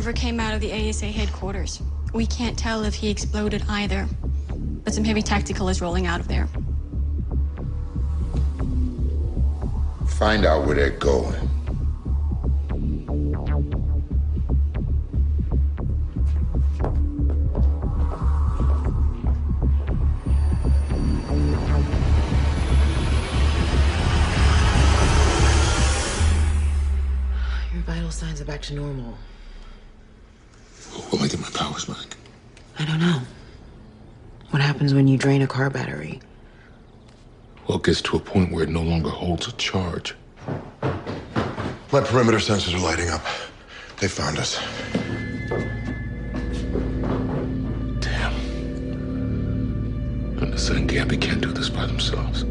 never came out of the ASA headquarters. We can't tell if he exploded either. But some heavy tactical is rolling out of there. Find out where they're going. Your vital signs are back to normal. Will I get my powers back? I don't know. What happens when you drain a car battery? Well, it gets to a point where it no longer holds a charge. My perimeter sensors are lighting up. They found us. Damn. Vanessa and Gabby can't do this by themselves.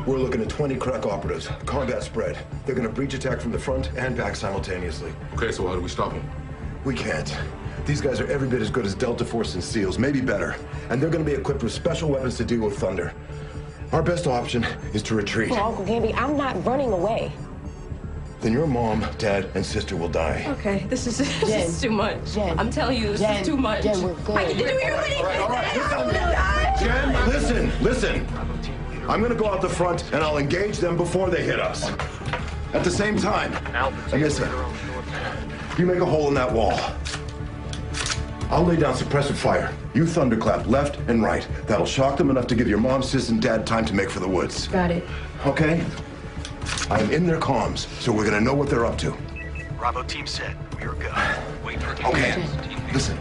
We're looking at 20 crack operatives. Combat spread. They're gonna breach attack from the front and back simultaneously. Okay, so how do we stop them? We can't. These guys are every bit as good as Delta Force and SEALs, maybe better. And they're gonna be equipped with special weapons to deal with Thunder. Our best option is to retreat. Well, Uncle Gabby, I'm not running away. Then your mom, dad, and sister will die. Okay, this is too much. Jen. I'm telling you, this is too much. Jen, we're good. I get to do everything. Jen, listen. I'm gonna go out the front and I'll engage them before they hit us. At the same time, Anissa, you make a hole in that wall. I'll lay down suppressive fire. You thunderclap left and right. That'll shock them enough to give your mom, sis, and dad time to make for the woods. Got it. Okay? I'm in their comms, so we're gonna know what they're up to. Bravo team set. We are go. Wait for Okay, listen.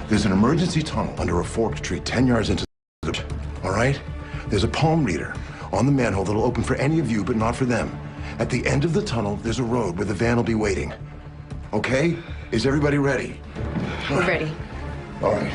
There's an emergency tunnel under a forked tree 10 yards into the... All right? There's a palm reader on the manhole that'll open for any of you, but not for them. At the end of the tunnel, there's a road where the van will be waiting. Okay? Is everybody ready? We're ready. All right.